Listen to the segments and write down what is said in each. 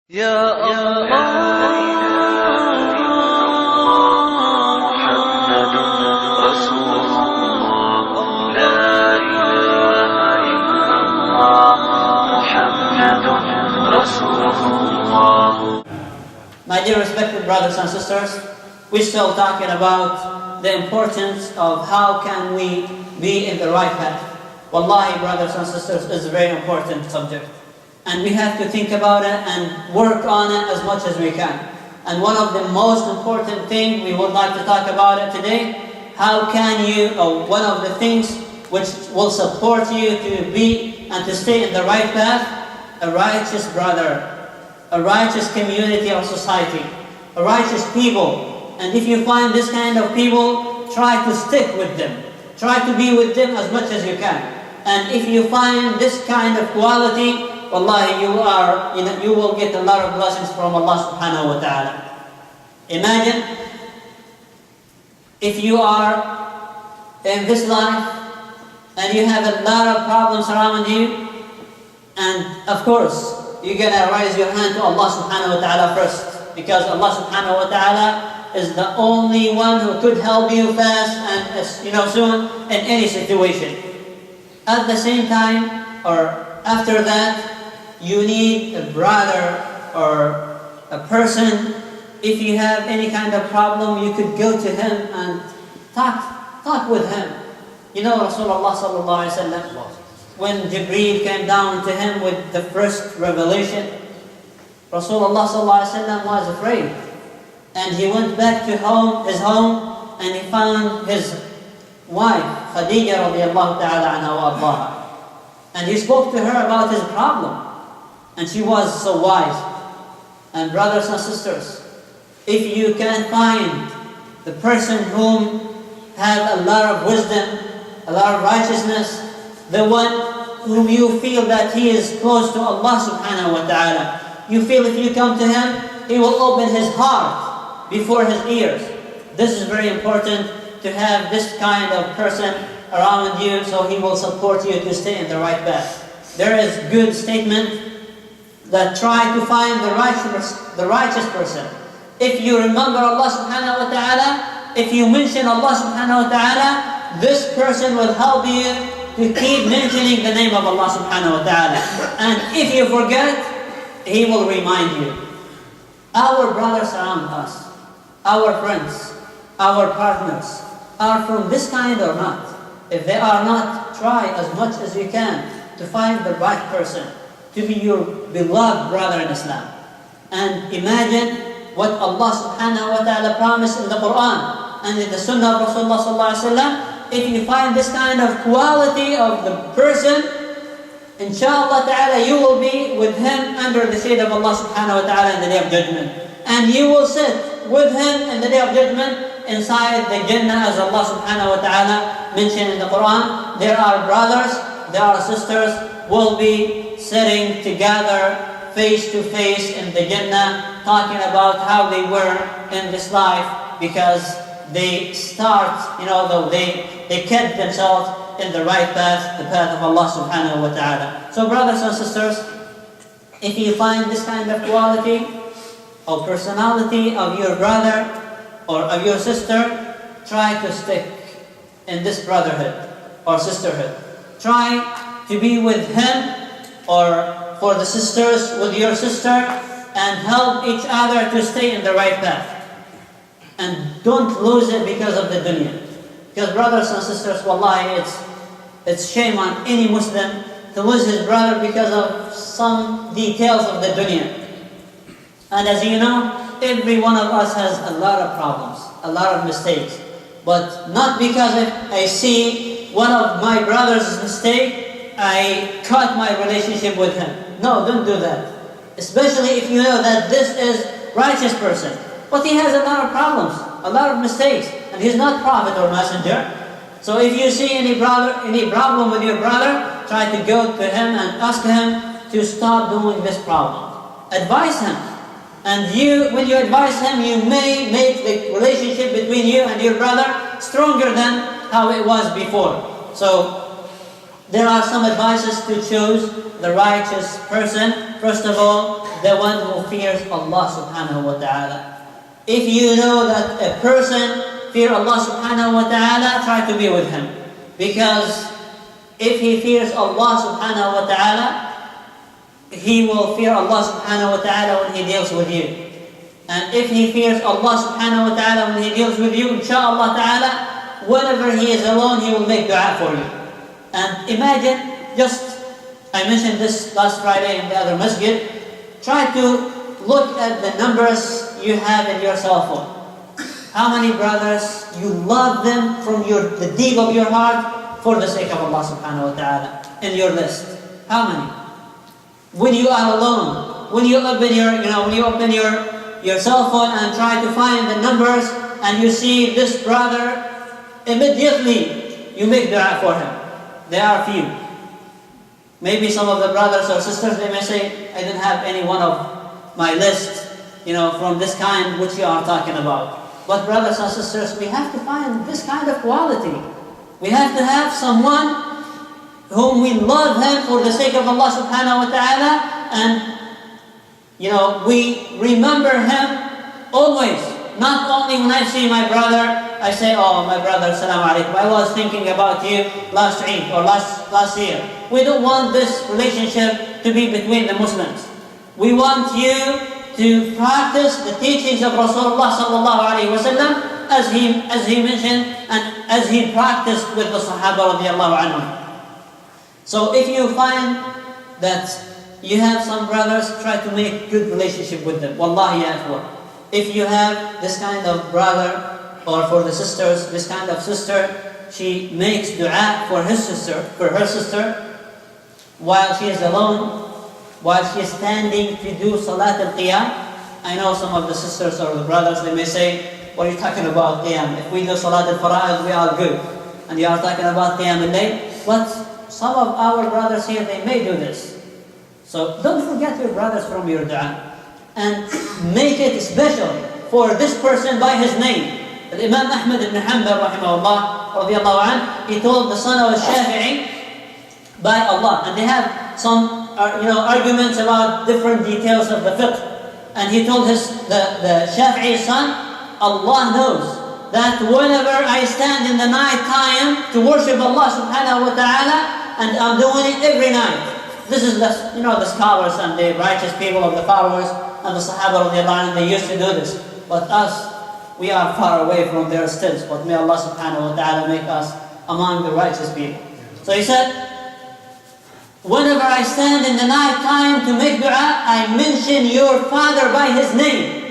يا الله محمد رسول الله لا إله إلا الله محمد رسول الله. My dear respected brothers and sisters, we're still talking about the importance of how can we be in the right path. Wallahi, brothers and sisters, is a very important subject. And we have to think about it and work on it as much as we can. And one of the most important things we would like to talk about it today, how can you, or one of the things which will support you to be and to stay in the right path, a righteous brother, a righteous community or society, a righteous people. And if you find this kind of people, try to stick with them. Try to be with them as much as you can. And if you find this kind of quality, wallahi, you will get a lot of blessings from Allah subhanahu wa ta'ala. Imagine if you are in this life and you have a lot of problems around you, and of course you're gonna raise your hand to Allah subhanahu wa ta'ala first, because Allah subhanahu wa ta'ala is the only one who could help you fast and soon in any situation. At the same time, or after that, you need a brother or a person. If you have any kind of problem, you could go to him and talk with him. You know Rasulullah sallallahu alaihi wasallam, when Jibreel came down to him with the first revelation, Rasulullah sallallahu alaihi wasallam was afraid, and he went back to his home, and he found his wife Khadija radiyallahu ta'ala anha wa ardaha, and he spoke to her about his problem. And she was so wise. And brothers and sisters, if you can find the person whom have a lot of wisdom, a lot of righteousness, the one whom you feel that he is close to Allah subhanahu wa ta'ala, you feel if you come to him, he will open his heart before his ears. This is very important to have this kind of person around you, so he will support you to stay in the right path. There is good statement that try to find the righteous person. If you remember Allah subhanahu wa ta'ala, if you mention Allah subhanahu wa ta'ala, this person will help you to keep mentioning the name of Allah subhanahu wa ta'ala. And if you forget, He will remind you. Our brothers around us, our friends, our partners, are from this kind or not. If they are not, try as much as you can to find the right person, to be your beloved brother in Islam. And imagine what Allah subhanahu wa ta'ala promised in the Quran and in the Sunnah of Rasulullah sallallahu alaihi wasallam. If you find this kind of quality of the person, inshallah ta'ala, you will be with him under the shade of Allah subhanahu wa ta'ala in the Day of Judgment. And you will sit with him in the Day of Judgment inside the Jannah, as Allah subhanahu wa ta'ala mentioned in the Quran. There are brothers, there are sisters, will be sitting together face to face in the Jannah, talking about how they were in this life, because they they kept themselves in the right path, the path of Allah subhanahu wa ta'ala. So brothers and sisters, if you find this kind of quality or personality of your brother or of your sister, try to stick in this brotherhood or sisterhood. Try to be with him or for the sisters with your sister, and help each other to stay in the right path. And don't lose it because of the dunya. Because brothers and sisters, wallahi, it's shame on any Muslim to lose his brother because of some details of the dunya. And as you know, every one of us has a lot of problems, a lot of mistakes. But not because if I see one of my brother's mistake, I cut my relationship with him. No, don't do that. Especially if you know that this is righteous person. But he has a lot of problems, a lot of mistakes, and he's not prophet or messenger. So if you see any problem with your brother, try to go to him and ask him to stop doing this problem. Advise him. And when you advise him, you may make the relationship between you and your brother stronger than how it was before. So there are some advices to choose the righteous person. First of all, the one who fears Allah subhanahu wa ta'ala. If you know that a person fears Allah subhanahu wa ta'ala, try to be with him. Because if he fears Allah subhanahu wa ta'ala, he will fear Allah subhanahu wa ta'ala when he deals with you. And if he fears Allah subhanahu wa ta'ala when he deals with you, inshaAllah ta'ala, whenever he is alone, he will make dua for you. And imagine, I mentioned this last Friday in the other masjid, try to look at the numbers you have in your cell phone. How many brothers you love them from the deep of your heart for the sake of Allah subhanahu wa ta'ala in your list? How many? When you are alone, when you open your cell phone and try to find the numbers and you see this brother, immediately you make dua for him. There are few. Maybe some of the brothers or sisters, they may say, I don't have any one of my list, from this kind which you are talking about. But brothers and sisters, we have to find this kind of quality. We have to have someone whom we love him for the sake of Allah subhanahu wa ta'ala, and we remember him always. Not only when I see my brother, I say, oh, my brother, assalamu alaikum, I was thinking about you last Eid or last year. We don't want this relationship to be between the Muslims. We want you to practice the teachings of Rasulullah sallallahu alaihi wasallam as he mentioned and as he practiced with the Sahaba radiallahu anhum. So if you find that you have some brothers, try to make good relationship with them. Wallahi ya ikhwan. If you have this kind of brother, or for the sisters, this kind of sister, she makes dua for her sister, while she is alone, while she is standing to do Salat al-Qiyam. I know some of the sisters or the brothers, they may say, what are you talking about Qiyam? If we do Salat al-Fara'id, we are good. And you are talking about Qiyam al-Layl. But some of our brothers here, they may do this. So don't forget your brothers from your dua. And make it special for this person by his name. Imam Ahmad ibn Hanbal rahimahullah radiallahu anh, he told the son of Shafi'i by Allah, and they have some arguments about different details of the fiqh, and he told the Shafi'i son, Allah knows that whenever I stand in the night time to worship Allah subhanahu wa ta'ala, and I'm doing it every night. This is the scholars and the righteous people of the followers and the Sahaba radiallahu anh, they used to do this. But us, we are far away from their steps. But may Allah subhanahu wa ta'ala make us among the righteous people. So he said, whenever I stand in the night time to make dua, I mention your father by his name.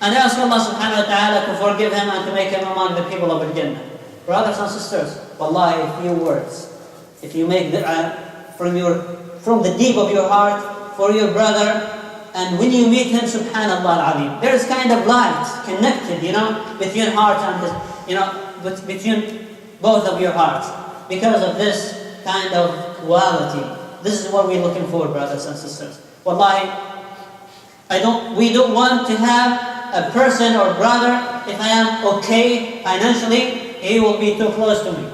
And I ask Allah subhanahu wa ta'ala to forgive him and to make him among the people of Al-Jannah. Brothers and sisters, wallahi, few words. If you make dua from the deep of your heart for your brother, and when you meet him, subhanallah al-azim, there is kind of light connected, between heart and between both of your hearts, because of this kind of quality. This is what we're looking for, brothers and sisters. Wallahi, we don't want to have a person or brother, if I am okay financially, he will be too close to me.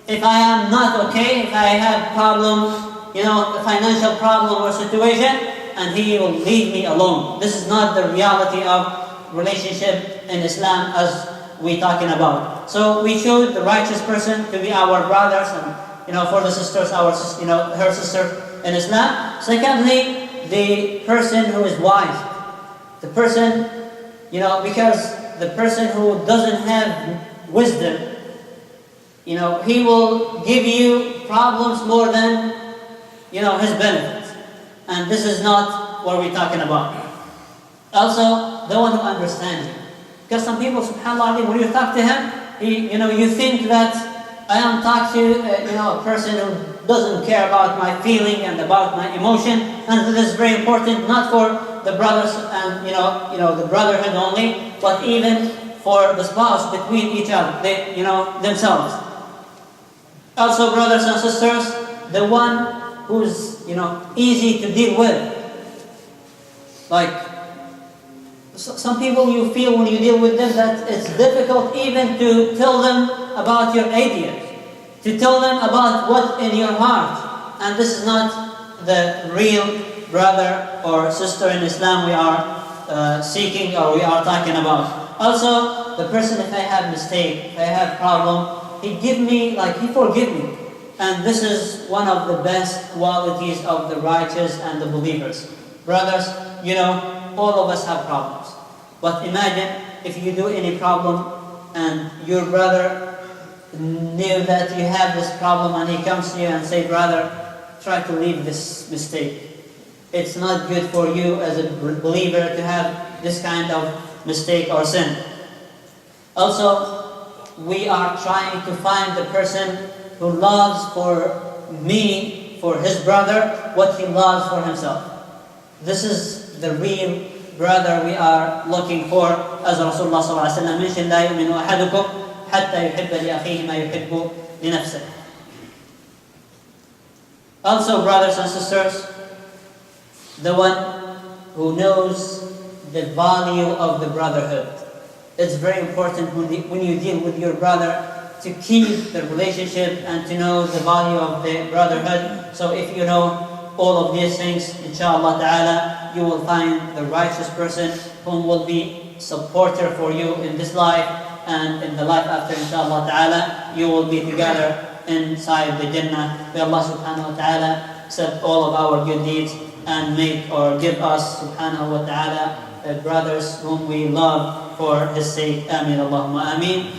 If I am not okay, if I have problems, a financial problem or situation, and he will leave me alone. This is not the reality of relationship in Islam as we're talking about. So we choose the righteous person to be our brothers, and for the sisters, her sister in Islam. Secondly, the person who is wise. The person, because the person who doesn't have wisdom, he will give you problems more than his benefits. And this is not what we're talking about. Also, the one who understands you. Because some people, subhanAllah, when you talk to him, you think that I am talking to a person who doesn't care about my feeling and about my emotion. And this is very important, not for the brothers and the brotherhood only, but even for the spouse between each other, themselves. Also, brothers and sisters, the one who's easy to deal with. Like some people, you feel when you deal with them that it's difficult even to tell them about your ideas, to tell them about what's in your heart, and this is not the real brother or sister in Islam we are seeking or we are talking about. Also, the person, if I have mistake, if I have problem, he forgive me. And this is one of the best qualities of the righteous and the believers. Brothers, all of us have problems. But imagine if you do any problem and your brother knew that you have this problem and he comes to you and say, brother, try to leave this mistake. It's not good for you as a believer to have this kind of mistake or sin. Also, we are trying to find the person who loves for me, for his brother, what he loves for himself. This is the real brother we are looking for, as Rasulullah ﷺ mentioned, لا يؤمن أحدكم حتى يحب لأخيه ما يحب لنفسه. Also, brothers and sisters, the one who knows the value of the brotherhood. It's very important when you deal with your brother to keep the relationship and to know the value of the brotherhood. So if you know all of these things, inshallah ta'ala, you will find the righteous person whom will be supporter for you in this life and in the life after, inshallah ta'ala. You will be together inside the Jannah. May Allah subhanahu wa ta'ala accept all of our good deeds and make or give us subhanahu wa ta'ala brothers whom we love for His sake. Ameen. Allahumma ameen.